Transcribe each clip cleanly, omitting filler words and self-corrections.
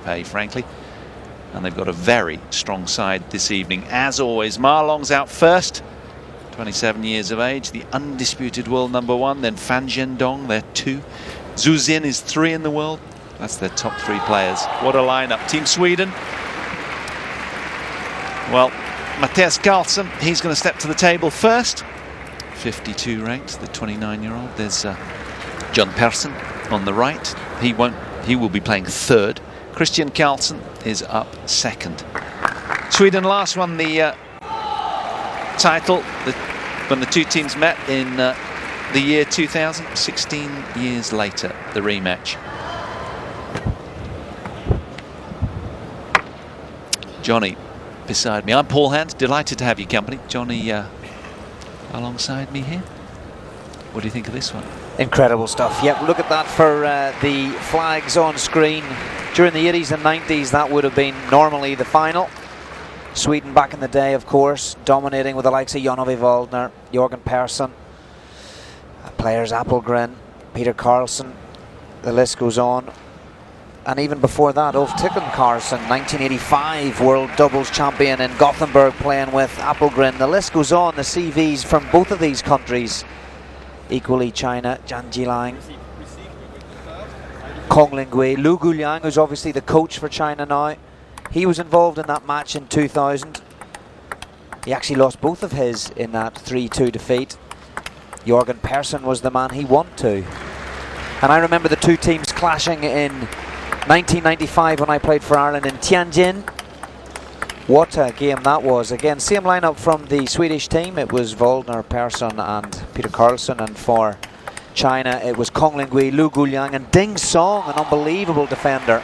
pay, frankly. And they've got a very strong side this evening. As always, Ma Long's out first, 27 years of age, the undisputed world #1. Then Fan Zhendong, they're 2. Zhu Xin is 3 in the world. That's their top 3 players. What a lineup. Team Sweden. Well, Mattias Karlsson, he's going to step to the table first. 52 ranked, the 29-year-old. There's John Persson on the right. He will be playing 3rd. Christian Karlsson is up 2nd. Sweden last won the title when the two teams met in the year 2000. 16 years later, the rematch. Johnny beside me. I'm Paul Hand, delighted to have your company. Johnny alongside me here. What do you think of this one? Incredible stuff. Yep, look at that for the flags on screen. During the 80s and 90s, that would have been normally the final. Sweden back in the day, of course, dominating with the likes of Jan-Ove Waldner, Jorgen Persson, players Appelgren, Peter Karlsson, the list goes on. And even before that, Ulf Karlsson, 1985 world doubles champion in Gothenburg, playing with Appelgren. The list goes on, the CVs from both of these countries. Equally China, Zhang Jilang, Kong Lingui, Lu Guliang, who's obviously the coach for China now. He was involved in that match in 2000. He actually lost both of his in that 3-2 defeat. Jorgen Persson was the man he won to. And I remember the two teams clashing in 1995 when I played for Ireland in Tianjin. What a game that was. Again, same lineup from the Swedish team. It was Waldner, Persson and Peter Karlsson. And for China, it was Kong Lingui, Lu Guliang and Ding Song, an unbelievable defender.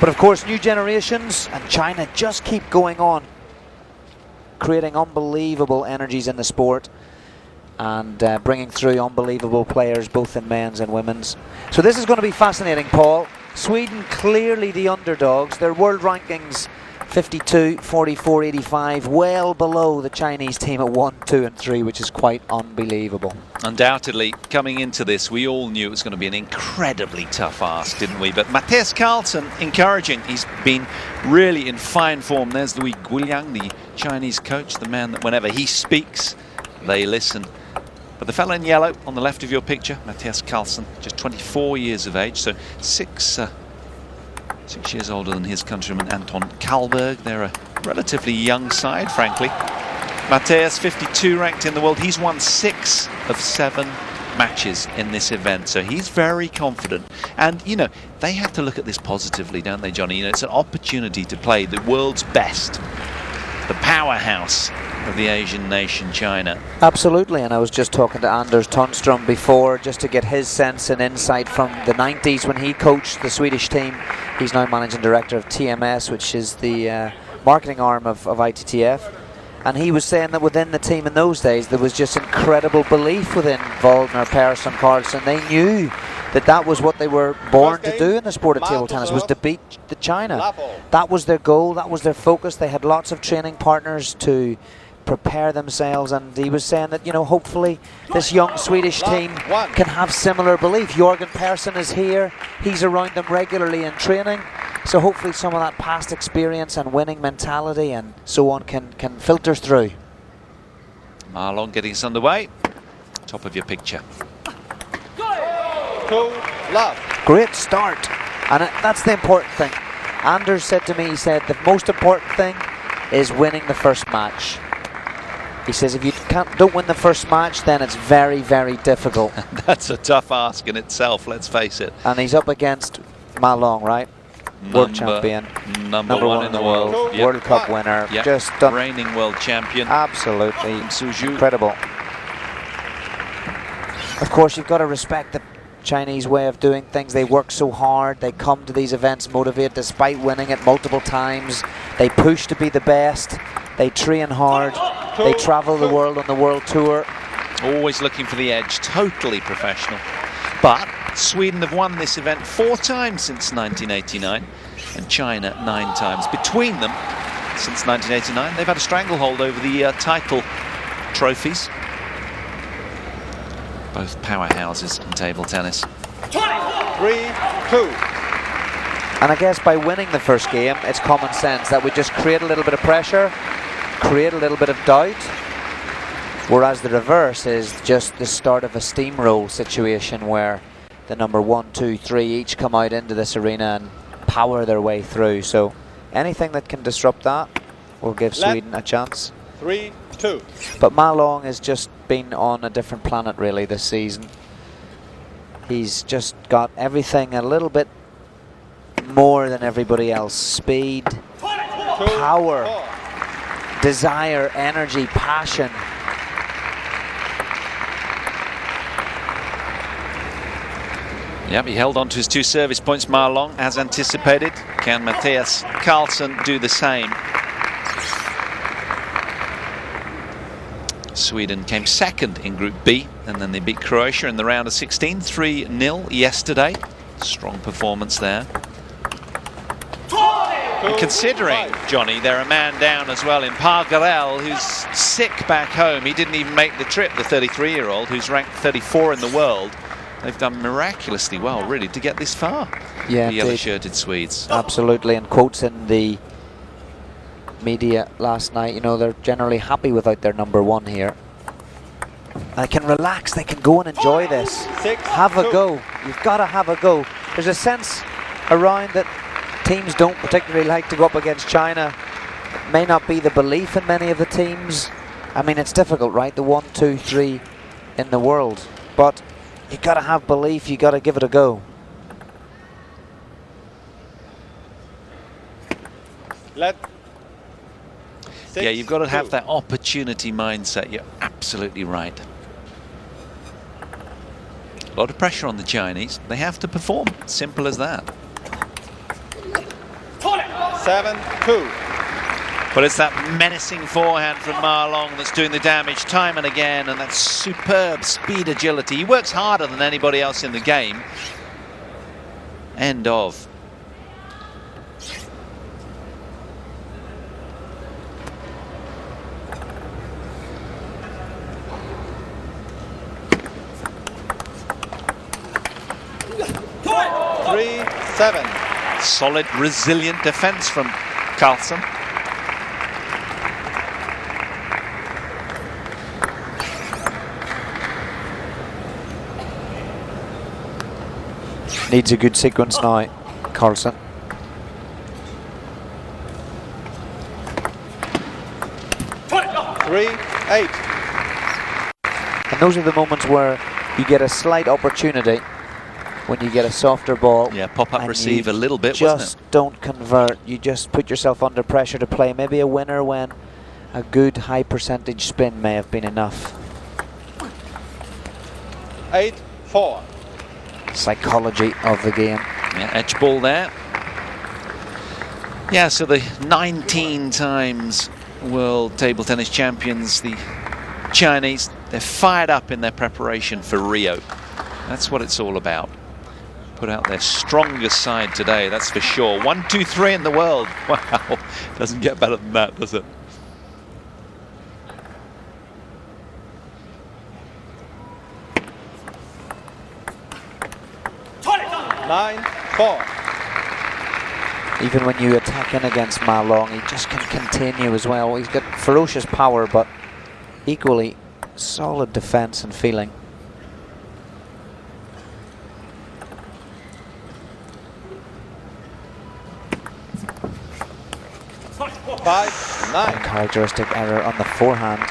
But of course, new generations and China just keep going on, creating unbelievable energies in the sport and bringing through unbelievable players both in men's and women's. So this is going to be fascinating, Paul. Sweden clearly the underdogs. Their world rankings 52, 44, 85, well below the Chinese team at 1, 2 and 3, which is quite unbelievable. Undoubtedly, coming into this, we all knew it was going to be an incredibly tough ask, didn't we? But Mattias Karlsson, encouraging. He's been really in fine form. There's Lu Guliang, the Chinese coach, the man that whenever he speaks, they listen. But the fellow in yellow on the left of your picture, Mattias Karlsson, just 24 years of age, so 6 years older than his countryman Anton Kallberg. They're a relatively young side, frankly. Mattias, 52 ranked in the world. He's won 6 of 7 matches in this event, so he's very confident. And, you know, they have to look at this positively, don't they, Johnny? You know, it's an opportunity to play the world's best, the powerhouse of the Asian nation, China. Absolutely, and I was just talking to Anders Tunstrom before just to get his sense and insight from the 90s when he coached the Swedish team. He's now managing director of TMS, which is the marketing arm of ITTF. And he was saying that within the team in those days, there was just incredible belief within Waldner, Persson, Karlsson. They knew that that was what they were born to do in the sport of table tennis, was to beat the China. That was their goal, that was their focus. They had lots of training partners to prepare themselves, and he was saying that, you know, hopefully this young Swedish team can have similar belief. Jorgen Persson is here, he's around them regularly in training, so hopefully some of that past experience and winning mentality and so on can filter through. Ma Long getting us underway. Top of your picture. Great start, and that's the important thing. Anders said to me, he said the most important thing is winning the first match. He says if you don't win the first match, then it's very, very difficult. That's a tough ask in itself, let's face it. And he's up against Ma Long, right? World champion. Number one in the world. Yep. World Cup winner. Yep. Just done. Reigning world champion. Absolutely. Suzhou. Incredible. Of course, you've got to respect the Chinese way of doing things. They work so hard. They come to these events motivated despite winning it multiple times. They push to be the best. They train hard. They travel the world on the world tour. Always looking for the edge. Totally professional. But Sweden have won this event 4 times since 1989 and China 9 times. Between them, since 1989, they've had a stranglehold over the title trophies. Both powerhouses in table tennis. 3-2. And I guess by winning the first game, it's common sense that we just create a little bit of pressure, create a little bit of doubt, whereas the reverse is just the start of a steamroll situation where the number 1, 2, 3 each come out into this arena and power their way through. So anything that can disrupt that will give Sweden a chance. 3-2. But Ma Long has just been on a different planet really this season. He's just got everything a little bit more than everybody else. Speed, power, desire, energy, passion. Yep, he held on to his 2 service points, Ma Long, as anticipated. Can Mattias Karlsson do the same? Sweden came second in Group B, and then they beat Croatia in the round of 16, 3-0 yesterday. Strong performance there. And considering, Johnny, they're a man down as well in Pargarel, who's sick back home. He didn't even make the trip, the 33-year-old, who's ranked 34 in the world. They've done miraculously well, really, to get this far. Yeah, the yellow-shirted Swedes. Absolutely, and quotes in the media last night, you know, they're generally happy without their number 1 here. They can relax, they can go and enjoy this. Have a go. You've got to have a go. There's a sense around that teams don't particularly like to go up against China. It may not be the belief in many of the teams. I mean, it's difficult, right? The 1, 2, 3 in the world. But you've got to have belief, you've got to give it a go. Yeah, you've got to have that opportunity mindset. You're absolutely right. A lot of pressure on the Chinese. They have to perform. Simple as that. 7-2. But it's that menacing forehand from Ma Long that's doing the damage time and again, and that superb speed agility. He works harder than anybody else in the game. End of. Solid, resilient defense from Karlsson. Needs a good sequence now, Karlsson. And those are the moments where you get a slight opportunity when you get a softer ball. Yeah, pop-up receive a little bit, wasn't it? Just don't convert. You just put yourself under pressure to play. Maybe a winner when a good high percentage spin may have been enough. 8-4. Psychology of the game. Yeah, edge ball there. Yeah, so the 19 times world table tennis champions, the Chinese, they're fired up in their preparation for Rio. That's what it's all about. Put out their strongest side today, that's for sure. 1, 2, 3 in the world. Wow, doesn't get better than that, does it? Even when you attack in against Ma Long, he just can continue as well. He's got ferocious power, but equally solid defense and feeling. Uncharacteristic error on the forehand.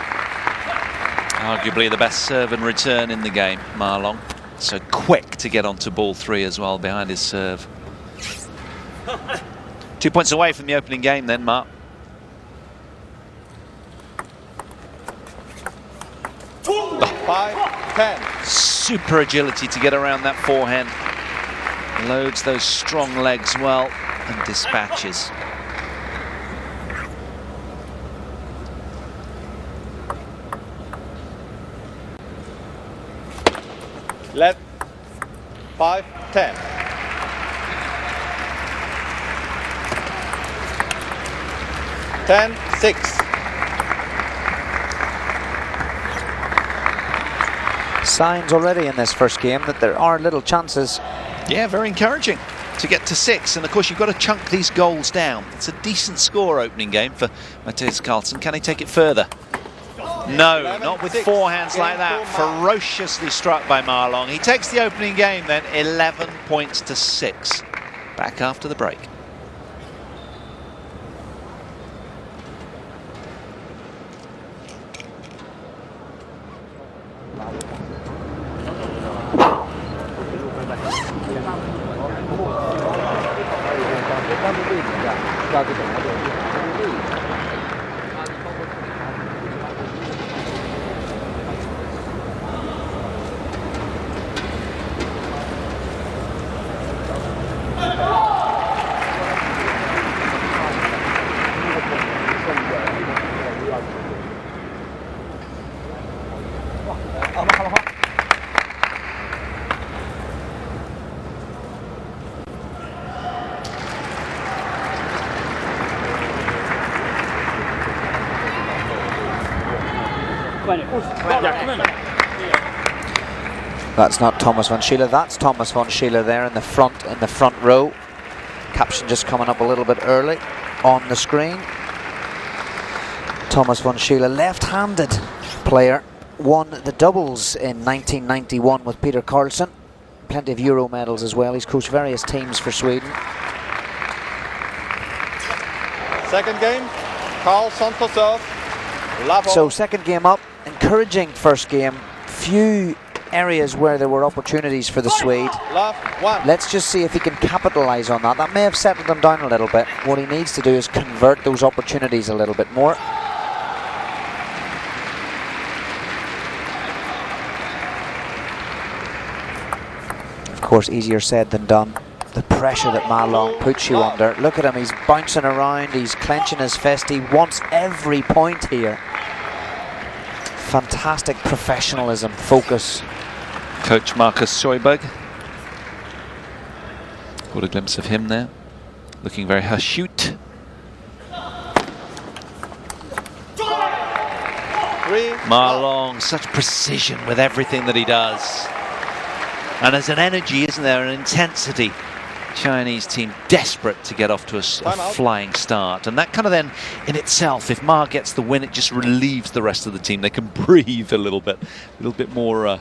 Arguably the best serve and return in the game, Ma Long. So quick to get onto ball 3 as well behind his serve. 2 points away from the opening game then, Mark. Super agility to get around that forehand. Loads those strong legs well and dispatches. Let 5-10. Signs already in this first game that there are little chances. Yeah, very encouraging. to get to 6, and of course you've got to chunk these goals down. It's a decent score opening game for Mattias Karlsson. Can he take it further? No, not with forehands like that. Ferociously struck by Ma Long. He takes the opening game then, 11 points to 6. Back after the break. That's not Thomas von Schiele, that's Thomas von Schiele there in the front row. Caption just coming up a little bit early on the screen. Thomas von Schiele, left-handed player, won the doubles in 1991 with Peter Karlsson. Plenty of Euro medals as well. He's coached various teams for Sweden. Second game, Karlsson to serve. So second game up, encouraging first game. Few areas where there were opportunities for the Swede. Let's just see if he can capitalise on that. That may have settled him down a little bit. What he needs to do is convert those opportunities a little bit more. Of course, easier said than done. The pressure that Ma Long puts you under. Look at him, he's bouncing around, he's clenching his fist, he wants every point here. Fantastic professionalism, focus. Coach Markus Sjöberg. Caught a glimpse of him there, looking very hirsute. Ma Long, such precision with everything that he does. And there's an energy, isn't there, an intensity. Chinese team desperate to get off to a flying start, and that kind of then in itself, if Ma gets the win, it just relieves the rest of the team. They can breathe a little bit more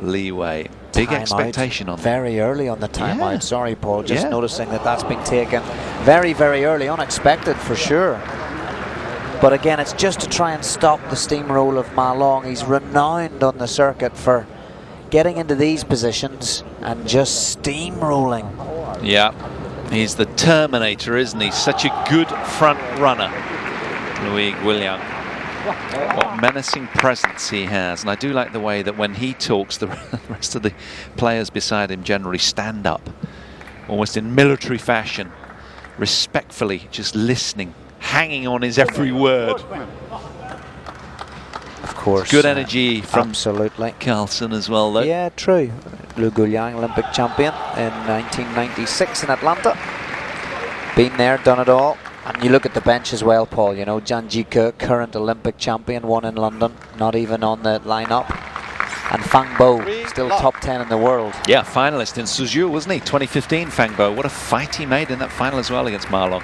leeway. Big expectation on very early on the timeout. Yeah. Sorry, Paul, just noticing that that's been taken very, very early, unexpected for sure. But again, it's just to try and stop the steamroll of Ma Long. He's renowned on the circuit for getting into these positions and just steamrolling. Yeah, he's the Terminator, isn't he? Such a good front runner, Louis Guiliang. What menacing presence he has. And I do like the way that when he talks, the rest of the players beside him generally stand up, almost in military fashion, respectfully, just listening, hanging on his every word. Of course. Good energy from absolutely Karlsson as well, though. Yeah, true. Louis Guiliang, Olympic champion in 1996 in Atlanta. Been there, done it all. And you look at the bench as well, Paul. You know, Zhang Jike, current Olympic champion, won in London, not even on the lineup. And Fang Bo, still top 10 in the world. Yeah, finalist in Suzhou, wasn't he? 2015, Fang Bo. What a fight he made in that final as well against Ma Long.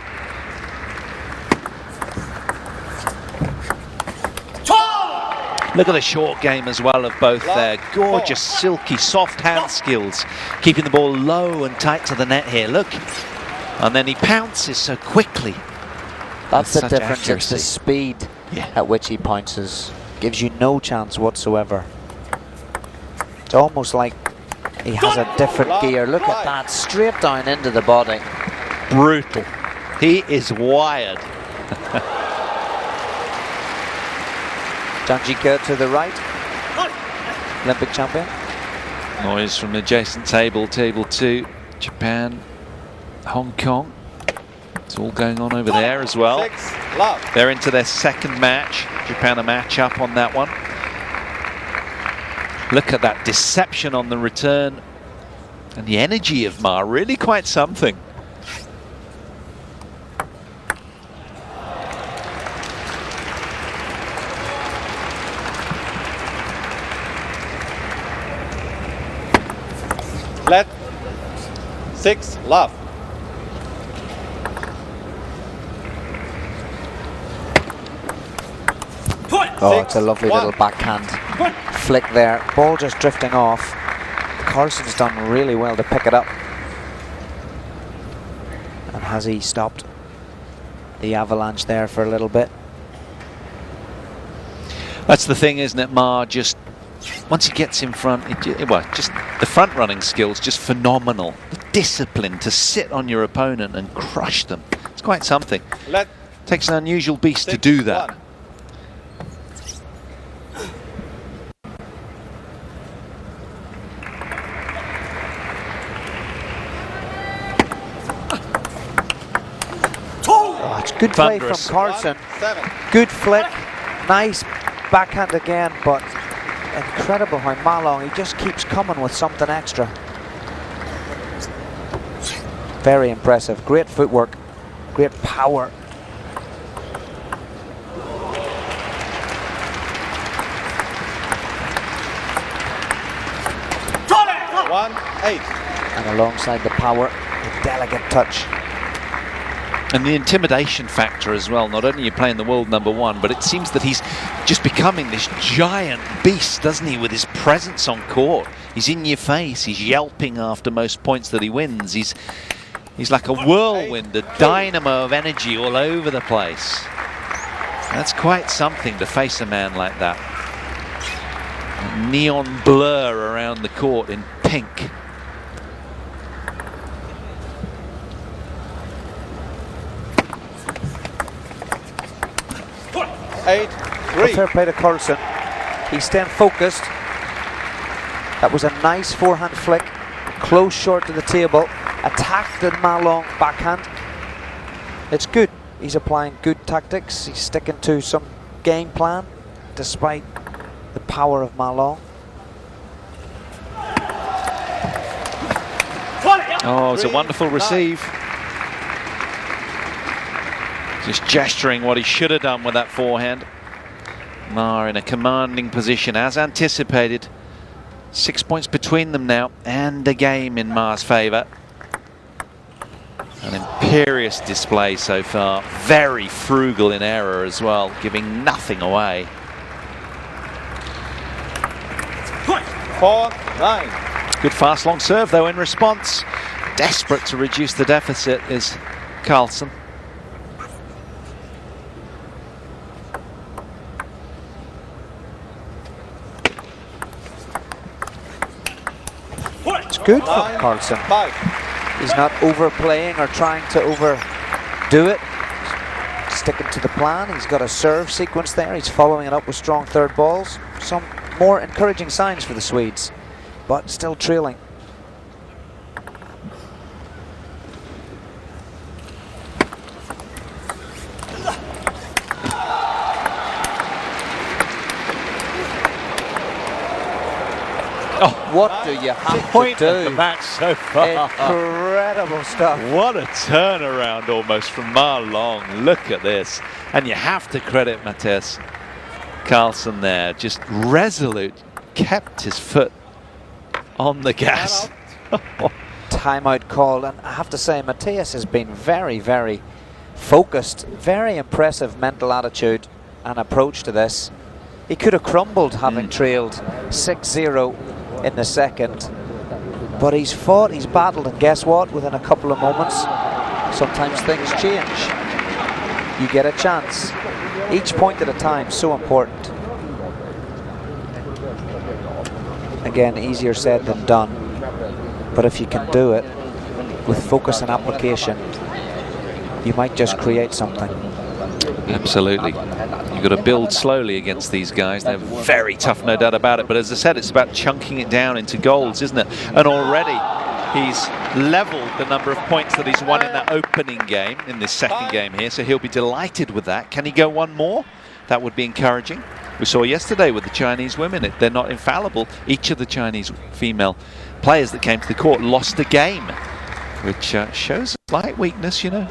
Look at the short game as well of both there. Gorgeous, silky, soft hand skills. Keeping the ball low and tight to the net here. Look. And then he pounces so quickly. That's the difference. Accuracy. It's the speed at which he pounces. Gives you no chance whatsoever. It's almost like he has a different gear. Look at that. Straight down into the body. Brutal. He is wired. Zhang Jike to the right, Olympic champion. Noise from the adjacent table, table 2, Japan, Hong Kong. It's all going on over there as well. They're into their second match. Japan a match up on that one. Look at that deception on the return. And the energy of Ma, really quite something. Let 6 love. Oh, it's a lovely little backhand flick there. Ball just drifting off. Karlsson's done really well to pick it up. And has he stopped the avalanche there for a little bit? That's the thing, isn't it, Ma? Just once he gets in front, well, just the front running skills, just phenomenal. The discipline to sit on your opponent and crush them. It's quite something. Takes an unusual beast to do that. Oh, it's good play from Karlsson. Good flick. Nice backhand again, but incredible how Ma Long, he just keeps coming with something extra. Very impressive. Great footwork. Great power. And alongside the power, the delicate touch. And the intimidation factor as well. Not only are you playing the world #1, but it seems that he's just becoming this giant beast, doesn't he, with his presence on court. He's in your face. He's yelping after most points that he wins. He's like a whirlwind, a dynamo of energy all over the place. That's quite something to face a man like that. A neon blur around the court in pink. Fair play to Karlsson. He's staying focused. That was a nice forehand flick. Close short to the table. Attacked the Ma Long backhand. It's good. He's applying good tactics. He's sticking to some game plan despite the power of Ma Long. Oh, it's a wonderful receive. Just gesturing what he should have done with that forehand. Ma in a commanding position as anticipated. 6 points between them now, and a game in Ma's favour. An imperious display so far. Very frugal in error as well, giving nothing away. 4-9. Good fast long serve though in response. Desperate to reduce the deficit is Karlsson. It's good from Karlsson. He's not overplaying or trying to overdo it. Sticking to the plan. He's got a serve sequence there. He's following it up with strong third balls. Some more encouraging signs for the Swedes, but still trailing. Oh, what do you have point to of the do? match so far. Incredible stuff. What a turnaround almost from Ma Long. Look at this. And you have to credit Mattias Karlsson there. Just resolute. Kept his foot on the gas. Timeout called. And I have to say, Mattias has been very, very focused. Very impressive mental attitude and approach to this. He could have crumbled having trailed 6-0 in the second, but he's fought, he's battled, and guess what? Within a couple of moments, sometimes things change. You get a chance. Each point at a time, so important. Again, easier said than done, but if you can do it with focus and application, you might just create something. Absolutely. You've got to build slowly against these guys. They're very tough, no doubt about it. But as I said, it's about chunking it down into goals, isn't it? And already he's leveled the number of points that he's won in that opening game, in this second game here. So he'll be delighted with that. Can he go one more? That would be encouraging. We saw yesterday with the Chinese women, they're not infallible. Each of the Chinese female players that came to the court lost a game, which shows a slight weakness, you know.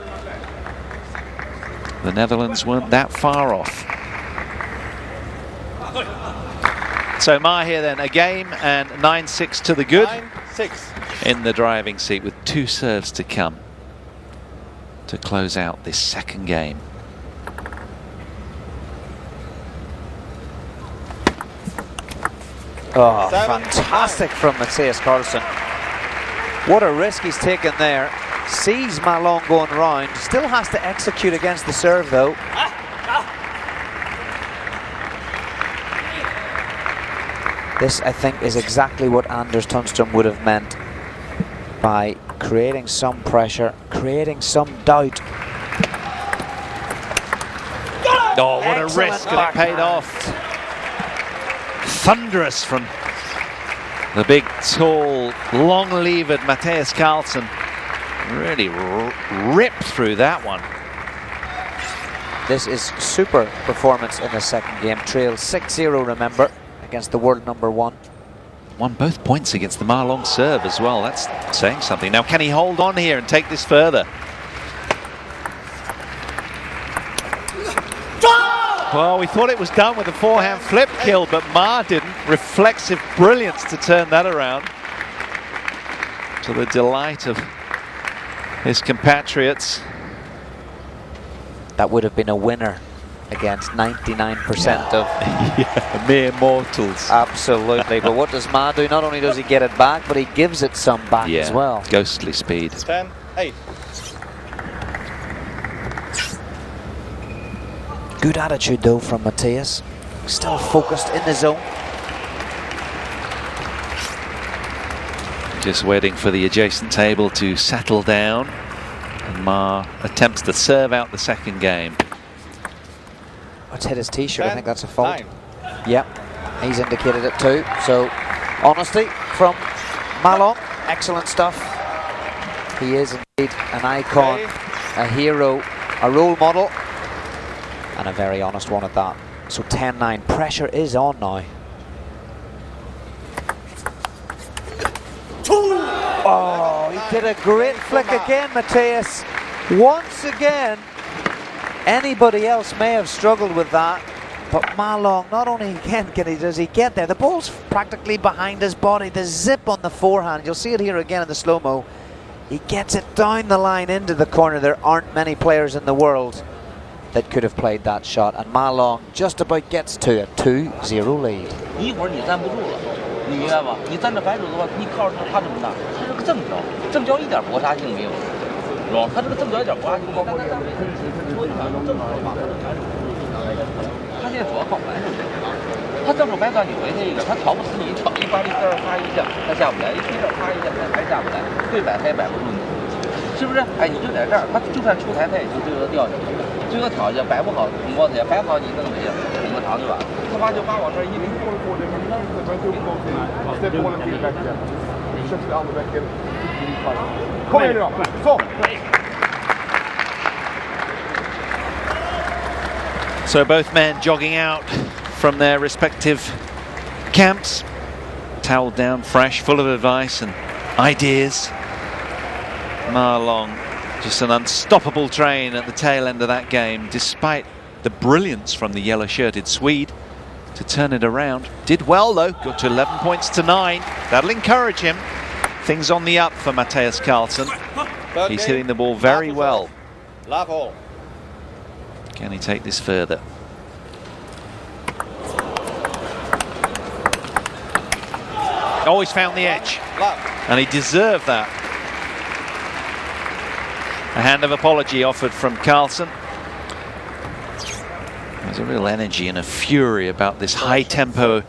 The Netherlands weren't that far off. So Ma here then, a game and 9-6 to the good. 9-6. In the driving seat with 2 serves to come to close out this second game. Oh, 7, fantastic from Mattias Karlsson. What a risk he's taken there. Sees Malone going round. Still has to execute against the serve though. This, I think, is exactly what Anders Tunstrom would have meant by creating some pressure, creating some doubt. Oh, what Excellent a risk, and it paid off. Thunderous from the big, tall, long-levered Mattias Karlsson. Really ripped through that one. This is super performance in the second game. Trail 6-0, remember, against the world #1. Won both points against the Marlong serve as well. That's saying something. Now, can he hold on here and take this further? Well, we thought it was done with a forehand flip kill, but Ma didn't. Reflexive brilliance to turn that around, to the delight of his compatriots. That would have been a winner against 99% of Yeah, mere mortals. Absolutely. But what does Ma do? Not only does he get it back, but he gives it some back as well. Ghostly speed. 10, 8. Good attitude though from Mattias. Still focused in the zone. Just waiting for the adjacent table to settle down. And Ma attempts to serve out the second game. Let's hit his t-shirt. I 10, think that's a fault. 9. Yep, he's indicated it too. So, honesty from Malong. Excellent stuff. He is indeed an icon, a hero, a role model, and a very honest one at that. So 10-9. Pressure is on now. Oh, he did a great flick again, Mattias. Once again, anybody else may have struggled with that, but Malong, not only again does he get there, the ball's practically behind his body, the zip on the forehand, you'll see it here again in the slow-mo. He gets it down the line into the corner. There aren't many players in the world that could have played that shot, and Malong just about gets to a 2-0 lead. 一会儿你站不住了，你明白吗？你站着白手的话，你靠着他这么大，他是个正脚，正脚一点搏杀性没有，是吧？他这个正脚一点搏杀性没有。他现在主要靠反手这个，他正手白杆你回他一个，他挑不死你，挑一发力这儿发一下，他下不来；一推这儿发一下，他还下不来，对摆他也摆不住你，是不是？哎，你就在这儿，他就算出台，他也就最多掉下去。 最多挑一下，摆不好摸他，摆好你弄回去，捅个长对吧？他把就把往这儿一拎。Kom igen nu då! Så! So both men jogging out from their respective camps, toweled down, fresh, full of advice and ideas. Marlong, just an unstoppable train at the tail end of that game, despite the brilliance from the yellow-shirted Swede to turn it around. Did well though, got to 11 points to 9. That'll encourage him. Things on the up for Mattias Karlsson. He's hitting the ball very well. Love all. Can he take this further? Always found the edge, and he deserved that. A hand of apology offered from Karlsson. There's a real energy and a fury about this high tempo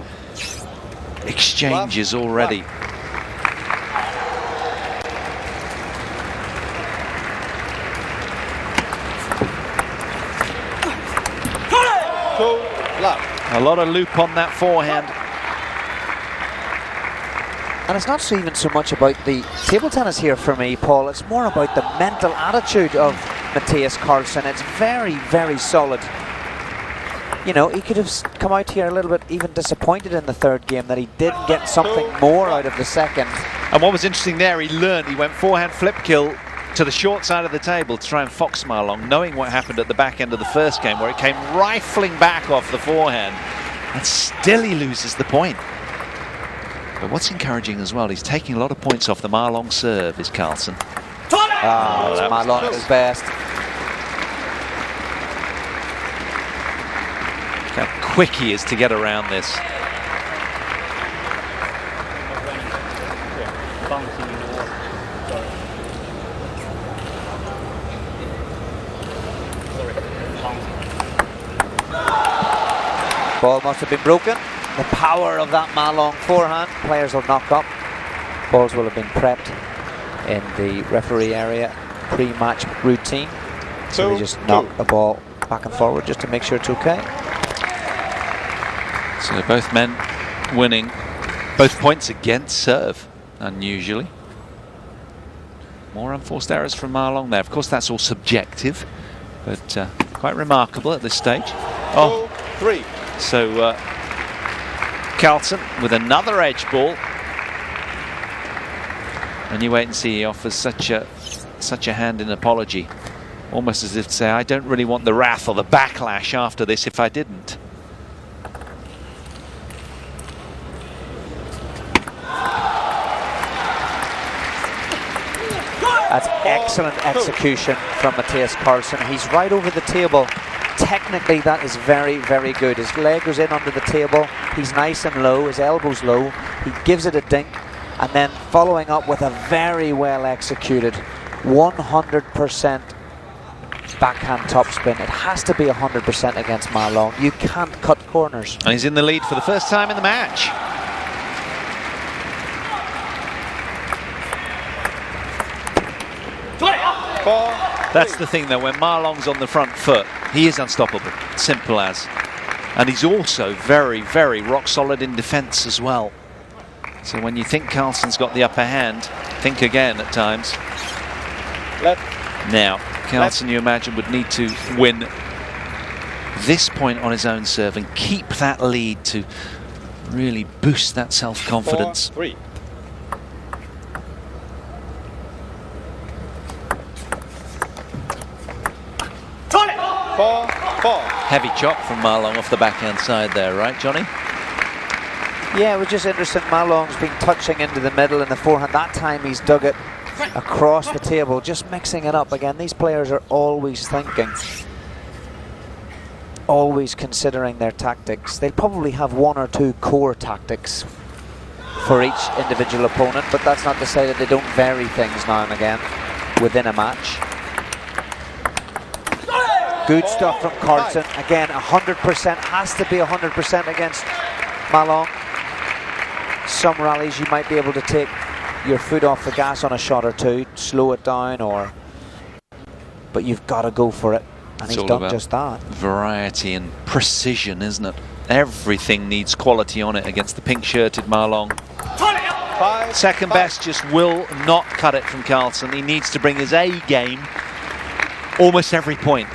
exchanges already. A lot of loop on that forehand. And it's not even so much about the table tennis here for me, Paul. It's more about the mental attitude of Mattias Karlsson. It's very, very solid. You know, he could have come out here a little bit even disappointed in the third game that he didn't get something more out of the second. And what was interesting there, he learned, he went forehand flip kill to the short side of the table to try and fox Marlong, knowing what happened at the back end of the first game, where it came rifling back off the forehand, and still he loses the point. But what's encouraging as well, he's taking a lot of points off the Marlong serve, is Karlsson. Oh, it's Marlong at his best. Look how quick he is to get around this. Ball must have been broken. The power of that Ma-Long forehand. Players will knock up. Balls will have been prepped in the referee area pre-match routine. So they just knock the ball back and forward just to make sure it's okay. So both men winning both points against serve, unusually. More unforced errors from Ma-Long there. Of course, that's all subjective, but quite remarkable at this stage. Oh, 2-3. So Karlsson with another edge ball. And you wait and see, he offers such a hand in apology. Almost as if to say, I don't really want the wrath or the backlash after this if I didn't. That's excellent execution from Mattias Karlsson. He's right over the table. Technically, that is very, very good. His leg goes in under the table. He's nice and low. His elbow's low. He gives it a dink. And then following up with a very well executed 100% backhand topspin. It has to be 100% against Ma-Long. You can't cut corners. And he's in the lead for the first time in the match. That's the thing though, when Ma-Long's on the front foot, he is unstoppable. Simple as. And he's also very, very rock solid in defence as well. So when you think Karlsson's got the upper hand, think again at times. Now, Karlsson, you imagine, would need to win this point on his own serve and keep that lead to really boost that self-confidence. 4-3. Heavy chop from Ma-Long off the backhand side there, right, Johnny? Yeah, it was just interesting. Ma-Long's been touching into the middle in the forehand. That time he's dug it across the table, just mixing it up. Again, these players are always thinking, always considering their tactics. They'll probably have one or two core tactics for each individual opponent, but that's not to say that they don't vary things now and again within a match. Good stuff from Karlsson. Again, 100%, has to be 100% against Ma-Long. Some rallies you might be able to take your foot off the gas on a shot or two, slow it down, but you've got to go for it. And he's done just that. Variety and precision, isn't it? Everything needs quality on it against the pink-shirted Ma-Long. Second best just will not cut it from Karlsson. He needs to bring his A game almost every point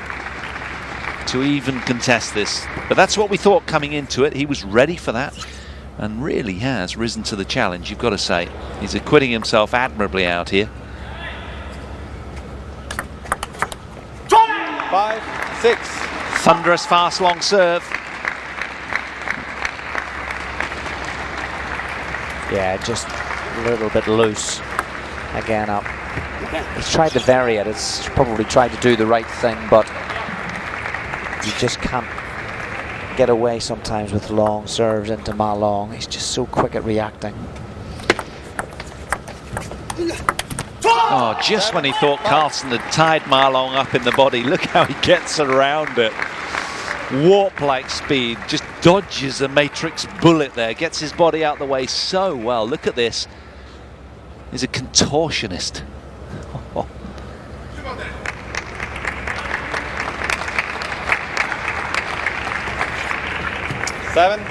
to even contest this. But that's what we thought coming into it. He was ready for that and really has risen to the challenge, you've got to say. He's acquitting himself admirably out here. 5-6. Thunderous fast long serve. Yeah, just a little bit loose. Again, up. He's tried to vary it. It's probably tried to do the right thing, but you just can't get away sometimes with long serves into Ma-Long. He's just so quick at reacting. Oh, just when he thought Karlsson had tied Ma-Long up in the body, look how he gets around it. Warp-like speed, just dodges a matrix bullet there, gets his body out the way so well. Look at this. He's a contortionist. Oh.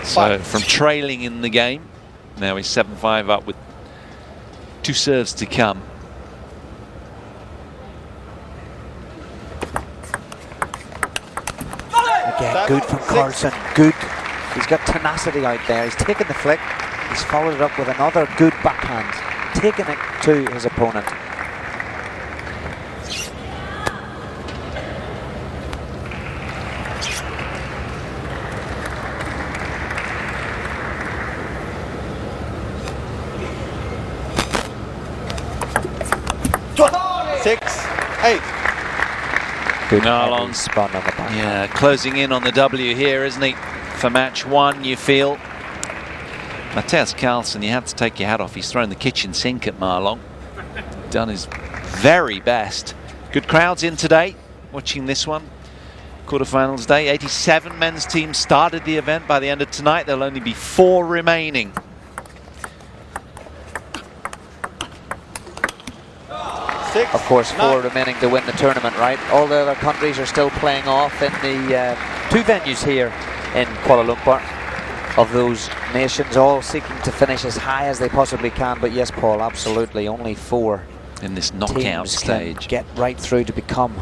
So from trailing in the game, now he's 7-5 up with 2 serves to come. Again, good from Karlsson. Good. He's got tenacity out there. He's taken the flick. He's followed it up with another good backhand, taking it to his opponent. Good Ma-Long spun on the back. Yeah, closing in on the W here, isn't he? For match 1, you feel. Mattias Karlsson, you have to take your hat off. He's thrown the kitchen sink at Ma-Long. Done his very best. Good crowds in today, watching this one. quarterfinals day. 87 men's teams started the event. By the end of tonight, there'll only be 4 remaining. Of course, 4 remaining to win the tournament, right? All the other countries are still playing off in the 2 venues here in Kuala Lumpur. Of those nations, all seeking to finish as high as they possibly can. But yes, Paul, absolutely, only 4 in this knockout teams stage can get right through to become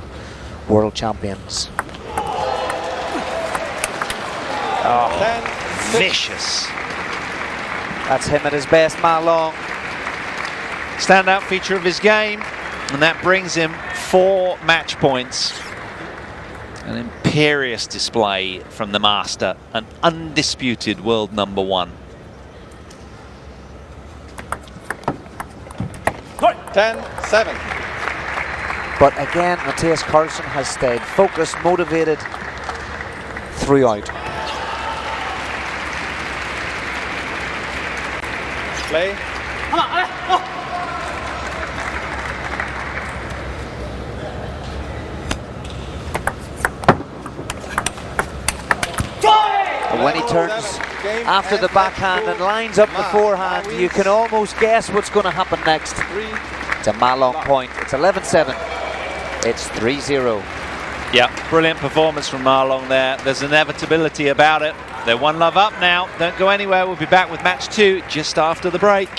world champions. Oh, vicious. That's him at his best, Ma Long. Standout feature of his game, and that brings him 4 match points. An imperious display from the master, an undisputed world number 1. 10-7. But again, Mattias Karlsson has stayed focused, motivated throughout. Play. And when he turns after the backhand and lines up the forehand, you can almost guess what's going to happen next. It's a Ma Long point. It's 11-7. It's 3-0. Yeah, brilliant performance from Ma Long there. There's inevitability about it. They're 1-love up now. Don't go anywhere. We'll be back with match 2 just after the break.